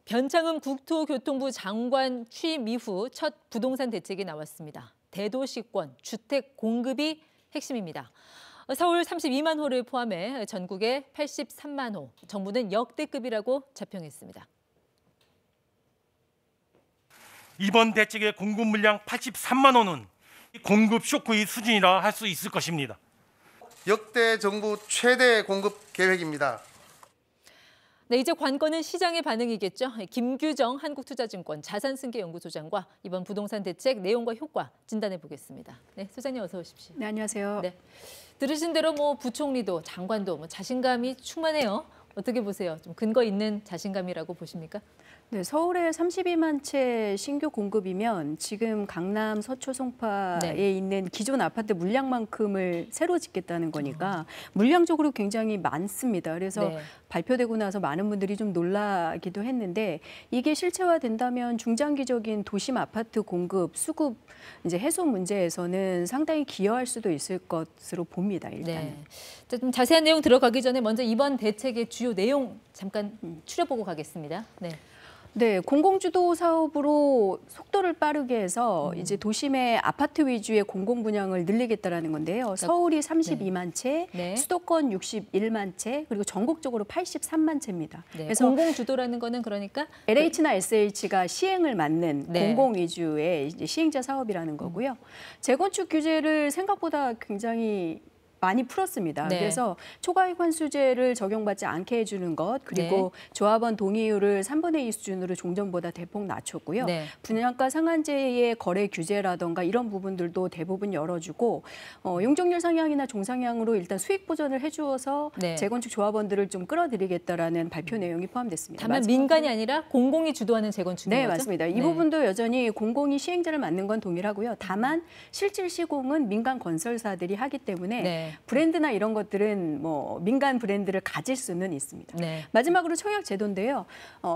변창흠 국토교통부 장관 취임 이후 첫 부동산 대책이 나왔습니다. 대도시권, 주택 공급이 핵심입니다. 서울 32만 호를 포함해 전국에 83만 호, 정부는 역대급이라고 자평했습니다. 이번 대책의 공급 물량 83만 호는 공급 쇼크의 수준이라 할 수 있을 것입니다. 역대 정부 최대 공급 계획입니다. 네, 이제 관건은 시장의 반응이겠죠. 김규정 한국투자증권 자산승계연구소장과 이번 부동산 대책 내용과 효과 진단해 보겠습니다. 네, 소장님 어서 오십시오. 네, 안녕하세요. 네, 들으신 대로 부총리도 장관도 자신감이 충만해요. 어떻게 보세요? 좀 근거 있는 자신감이라고 보십니까? 네, 서울에 32만 채 신규 공급이면 지금 강남 서초 송파에 있는 기존 아파트 물량만큼을 새로 짓겠다는 거니까 물량적으로 굉장히 많습니다. 그래서 발표되고 나서 많은 분들이 좀 놀라기도 했는데 이게 실체화된다면 중장기적인 도심 아파트 공급, 수급 이제 해소 문제에서는 상당히 기여할 수도 있을 것으로 봅니다. 일단은. 네. 좀 자세한 내용 들어가기 전에 먼저 이번 대책의 주요 내용 잠깐 추려보고 가겠습니다. 네, 공공주도 사업으로 속도를 빠르게 해서 이제 도심의 아파트 위주의 공공 분양을 늘리겠다라는 건데요. 서울이 32만 채, 수도권 61만 채, 그리고 전국적으로 83만 채입니다. 그래서 공공주도라는 거는 그러니까 LH나 SH가 시행을 맡는 공공 위주의 이제 시행자 사업이라는 거고요. 재건축 규제를 생각보다 굉장히 많이 풀었습니다. 그래서 초과이익 환수제를 적용받지 않게 해주는 것, 그리고 조합원 동의율을 3분의 2 수준으로 종전보다 대폭 낮췄고요. 분양가 상한제의 거래 규제라던가 이런 부분들도 대부분 열어주고 용적률 상향이나 종상향으로 일단 수익 보전을 해주어서 재건축 조합원들을 좀 끌어들이겠다라는 발표 내용이 포함됐습니다. 다만 민간이 아니라 공공이 주도하는 재건축인 거죠? 맞습니다. 이 부분도 여전히 공공이 시행자를 맡는 건 동일하고요. 다만 실질 시공은 민간 건설사들이 하기 때문에 브랜드나 이런 것들은 민간 브랜드를 가질 수는 있습니다. 마지막으로 청약 제도인데요.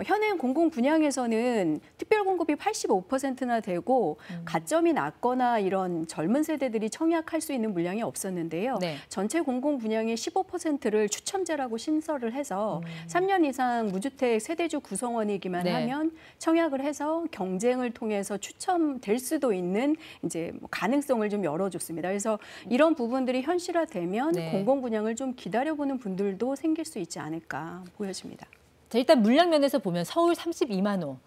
현행 공공 분양에서는 특별 공급이 85%나 되고 가점이 낮거나 이런 젊은 세대들이 청약할 수 있는 물량이 없었는데요. 전체 공공 분양의 15%를 추첨제라고 신설을 해서 3년 이상 무주택 세대주 구성원이기만 하면 청약을 해서 경쟁을 통해서 추첨될 수도 있는 이제 가능성을 좀 열어줬습니다. 그래서 이런 부분들이 현실화되면 공공 분양을 좀 기다려보는 분들도 생길 수 있지 않을까 보여집니다. 자, 일단 물량 면에서 보면 서울 32만 호.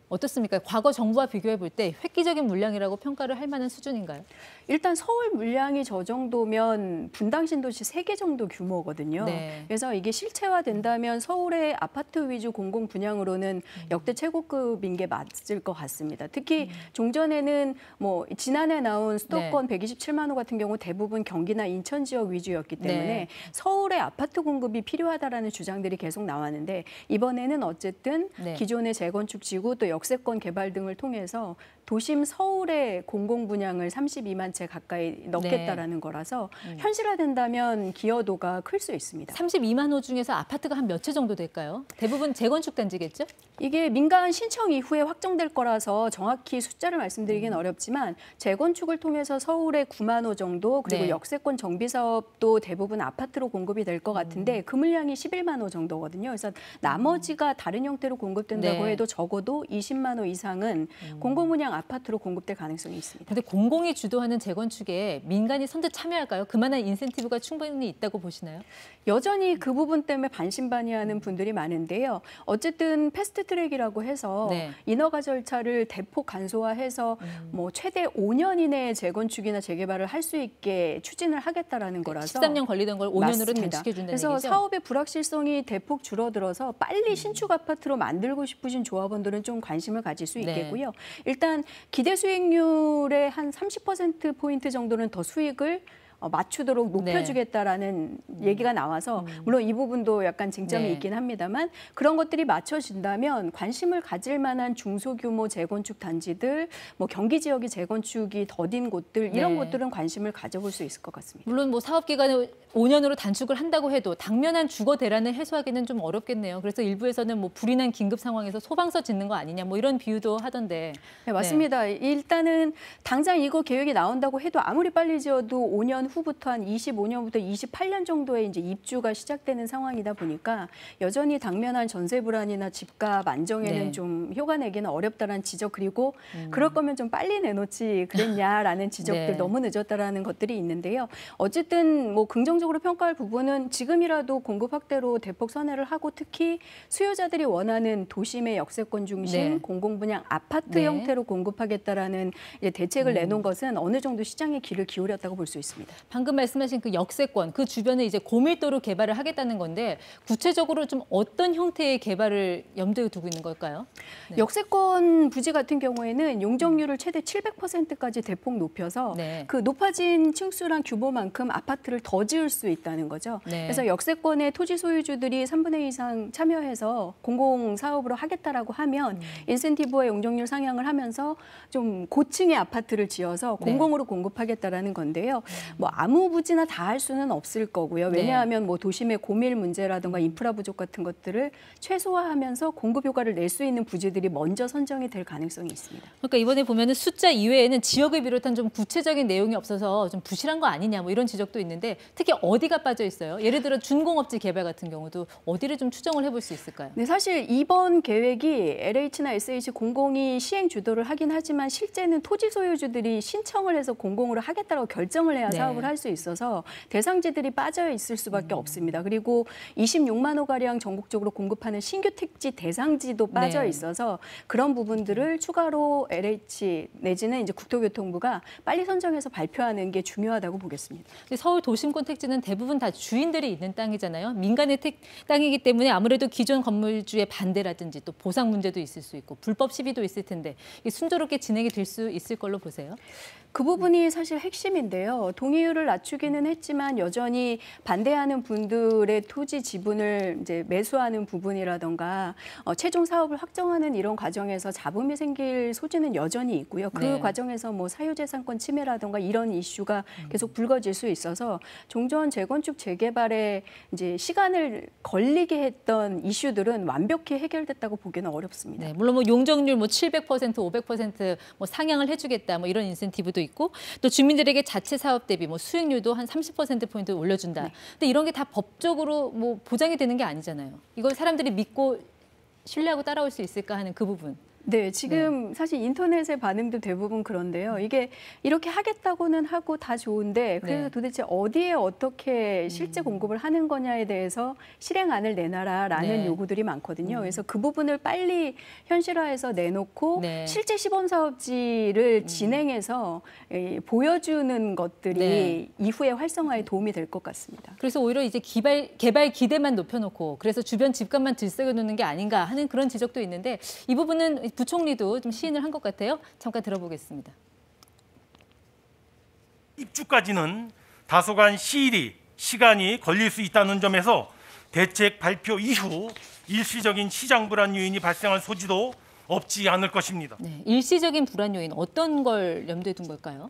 어떻습니까? 과거 정부와 비교해 볼 때 획기적인 물량이라고 평가를 할 만한 수준인가요? 일단 서울 물량이 저 정도면 분당 신도시 3개 정도 규모거든요. 그래서 이게 실체화된다면 서울의 아파트 위주 공공 분양으로는 역대 최고급인 게 맞을 것 같습니다. 특히 종전에는 지난해 나온 수도권 127만 호 같은 경우 대부분 경기나 인천 지역 위주였기 때문에 서울의 아파트 공급이 필요하다라는 주장들이 계속 나왔는데 이번에는 어쨌든 기존의 재건축 지구 또 역세권 개발 등을 통해서 도심 서울의 공공 분양을 32만 채 가까이 넣겠다라는 거라서 현실화된다면 기여도가 클 수 있습니다. 32만 호 중에서 아파트가 한 몇 채 정도 될까요? 대부분 재건축 단지겠죠? 이게 민간 신청 이후에 확정될 거라서 정확히 숫자를 말씀드리긴 어렵지만 재건축을 통해서 서울의 9만 호 정도 그리고 역세권 정비 사업도 대부분 아파트로 공급이 될 것 같은데 그 물량이 11만 호 정도거든요. 그래서 나머지가 다른 형태로 공급된다고 해도 적어도 20만 호 이상은 공공 분양 아파트로 공급될 가능성이 있습니다. 그런데 공공이 주도하는 재건축에 민간이 선뜻 참여할까요? 그만한 인센티브가 충분히 있다고 보시나요? 여전히 그 부분 때문에 반신반의하는 분들이 많은데요. 어쨌든 패스트트랙이라고 해서 인허가 절차를 대폭 간소화해서 최대 5년 이내에 재건축이나 재개발을 할 수 있게 추진을 하겠다라는 거라서 13년 걸리던 걸 5년으로 단축해준다는 그래서 얘기죠? 사업의 불확실성이 대폭 줄어들어서 빨리 신축 아파트로 만들고 싶으신 조합원들은 좀 관심을 가질 수 있겠고요. 일단 기대 수익률의 한 30%포인트 정도는 더 수익을 맞추도록 높여주겠다라는 얘기가 나와서 물론 이 부분도 약간 쟁점이 있긴 합니다만 그런 것들이 맞춰진다면 관심을 가질 만한 중소규모 재건축 단지들, 경기 지역의 재건축이 더딘 곳들 이런 곳들은 관심을 가져볼 수 있을 것 같습니다. 물론 사업 기간을 5년으로 단축을 한다고 해도 당면한 주거 대란을 해소하기는 좀 어렵겠네요. 그래서 일부에서는 불이 난 긴급 상황에서 소방서 짓는 거 아니냐 이런 비유도 하던데. 네, 맞습니다. 일단은 당장 이거 계획이 나온다고 해도 아무리 빨리 지어도 5년 후부터 한 25년부터 28년 정도에 이제 입주가 시작되는 상황이다 보니까 여전히 당면한 전세 불안이나 집값 안정에는 네. 좀 효과 내기는 어렵다라는 지적, 그리고 그럴 거면 좀 빨리 내놓지 그랬냐라는 지적들, 네. 너무 늦었다라는 것들이 있는데요. 어쨌든 뭐 긍정적으로 평가할 부분은 지금이라도 공급 확대로 대폭 선회를 하고, 특히 수요자들이 원하는 도심의 역세권 중심 네. 공공분양 아파트 네. 형태로 공급하겠다라는 이제 대책을 내놓은 것은 어느 정도 시장의 길을 기울였다고 볼 수 있습니다. 방금 말씀하신 그 역세권, 그 주변에 이제 고밀도로 개발을 하겠다는 건데 구체적으로 좀 어떤 형태의 개발을 염두에 두고 있는 걸까요? 네. 역세권 부지 같은 경우에는 용적률을 최대 700%까지 대폭 높여서 네. 그 높아진 층수랑 규모만큼 아파트를 더 지을 수 있다는 거죠. 네. 그래서 역세권의 토지 소유주들이 3분의 2 이상 참여해서 공공사업으로 하겠다라고 하면 인센티브와 용적률 상향을 하면서 좀 고층의 아파트를 지어서 공공으로 공급하겠다라는 건데요. 뭐 아무 부지나 다 할 수는 없을 거고요. 왜냐하면 뭐 도심의 고밀 문제라든가 인프라 부족 같은 것들을 최소화하면서 공급 효과를 낼 수 있는 부지들이 먼저 선정이 될 가능성이 있습니다. 그러니까 이번에 보면은 숫자 이외에는 지역을 비롯한 좀 구체적인 내용이 없어서 좀 부실한 거 아니냐 뭐 이런 지적도 있는데 특히 어디가 빠져 있어요? 예를 들어 준공업지 개발 같은 경우도 어디를 좀 추정을 해볼 수 있을까요? 네, 사실 이번 계획이 LH나 SH 공공이 시행 주도를 하긴 하지만 실제는 토지 소유주들이 신청을 해서 공공으로 하겠다고 결정을 해야 네. 사업을 할 수 있어서 대상지들이 빠져 있을 수밖에 없습니다. 그리고 26만 호가량 전국적으로 공급하는 신규 택지 대상지도 빠져 네. 있어서 그런 부분들을 추가로 LH 내지는 이제 국토교통부가 빨리 선정해서 발표하는 게 중요하다고 보겠습니다. 근데 서울 도심권 택지는 대부분 다 주인들이 있는 땅이잖아요. 민간의 땅이기 때문에 아무래도 기존 건물주의 반대라든지 또 보상 문제도 있을 수 있고 불법 시비도 있을 텐데 이게 순조롭게 진행이 될 수 있을 걸로 보세요? 그 부분이 사실 핵심인데요. 동의율을 낮추기는 했지만 여전히 반대하는 분들의 토지 지분을 이제 매수하는 부분이라던가 최종 사업을 확정하는 이런 과정에서 잡음이 생길 소지는 여전히 있고요. 그 네. 과정에서 뭐 사유재산권 침해라던가 이런 이슈가 계속 불거질 수 있어서 종전 재건축 재개발에 이제 시간을 걸리게 했던 이슈들은 완벽히 해결됐다고 보기는 어렵습니다. 네, 물론 뭐 용적률 뭐 700%, 500% 상향을 해주겠다 뭐 이런 인센티브도 있고 또 주민들에게 자체 사업 대비 뭐 수익률도 한 30%포인트 올려준다. 네. 근데 이런 게 다 법적으로 뭐 보장이 되는 게 아니잖아요. 이걸 사람들이 믿고 신뢰하고 따라올 수 있을까 하는 그 부분. 네, 지금 사실 인터넷의 반응도 대부분 그런데요. 이게 이렇게 하겠다고는 하고 다 좋은데 그래서 네. 도대체 어디에 어떻게 실제 공급을 하는 거냐에 대해서 실행안을 내놔라라는 네. 요구들이 많거든요. 그래서 그 부분을 빨리 현실화해서 내놓고 네. 실제 시범사업지를 진행해서 보여주는 것들이 네. 이후의 활성화에 도움이 될 것 같습니다. 그래서 오히려 이제 개발 기대만 높여놓고 그래서 주변 집값만 들썩여 놓는 게 아닌가 하는 그런 지적도 있는데 이 부분은 부총리도 좀 시인을 한 것 같아요. 잠깐 들어보겠습니다. 입주까지는 다소간 시간이 걸릴 수 있다는 점에서 대책 발표 이후 일시적인 시장 불안 요인이 발생할 소지도 없지 않을 것입니다. 네, 일시적인 불안 요인 어떤 걸 염두에 둔 걸까요?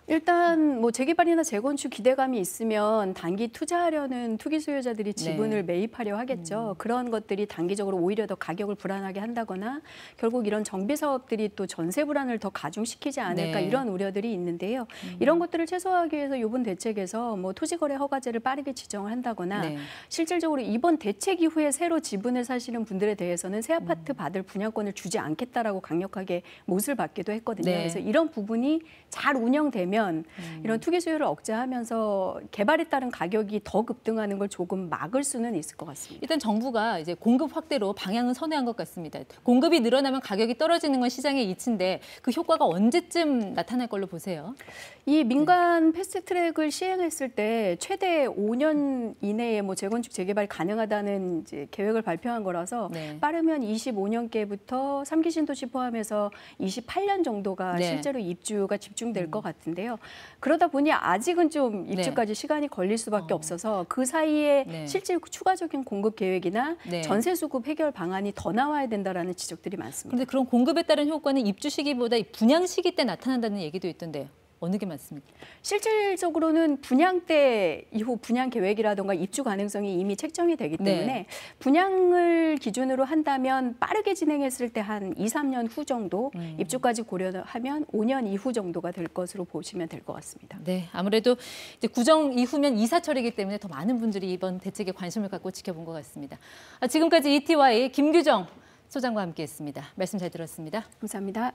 일단 뭐 재개발이나 재건축 기대감이 있으면 단기 투자하려는 투기 수요자들이 지분을 매입하려 하겠죠. 그런 것들이 단기적으로 오히려 더 가격을 불안하게 한다거나 결국 이런 정비 사업들이 또 전세 불안을 더 가중시키지 않을까 네. 이런 우려들이 있는데요. 이런 것들을 최소화하기 위해서 이번 대책에서 뭐 토지거래 허가제를 빠르게 지정을 한다거나 네. 실질적으로 이번 대책 이후에 새로 지분을 사시는 분들에 대해서는 새 아파트 받을 분양권을 주지 않겠다라고 강력하게 못을 받기도 했거든요. 네. 그래서 이런 부분이 잘 운영되면 이런 투기 수요를 억제하면서 개발에 따른 가격이 더 급등하는 걸 조금 막을 수는 있을 것 같습니다. 일단 정부가 이제 공급 확대로 방향은 선회한 것 같습니다. 공급이 늘어나면 가격이 떨어지는 건 시장의 이치인데 그 효과가 언제쯤 나타날 걸로 보세요? 이 민간 패스트트랙을 시행했을 때 최대 5년 이내에 뭐 재건축 재개발이 가능하다는 이제 계획을 발표한 거라서 네. 빠르면 25년께부터 3기 신도시 포함해서 28년 정도가 네. 실제로 입주가 집중될 것 같은데요. 그러다 보니 아직은 좀 입주까지 시간이 걸릴 수밖에 없어서 그 사이에 네. 실제 추가적인 공급 계획이나 네. 전세 수급 해결 방안이 더 나와야 된다라는 지적들이 많습니다. 그런데 그런 공급에 따른 효과는 입주 시기보다 이 분양 시기 때 나타난다는 얘기도 있던데 어느 게 맞습니까? 실질적으로는 분양때 이후 분양 계획이라든가 입주 가능성이 이미 책정이 되기 때문에 분양을 기준으로 한다면 빠르게 진행했을 때 한 2, 3년 후 정도 입주까지 고려하면 5년 이후 정도가 될 것으로 보시면 될 것 같습니다. 네, 아무래도 이제 구정 이후면 이사 철이기 때문에 더 많은 분들이 이번 대책에 관심을 갖고 지켜본 것 같습니다. 지금까지 ETY 김규정 소장과 함께했습니다. 말씀 잘 들었습니다. 감사합니다.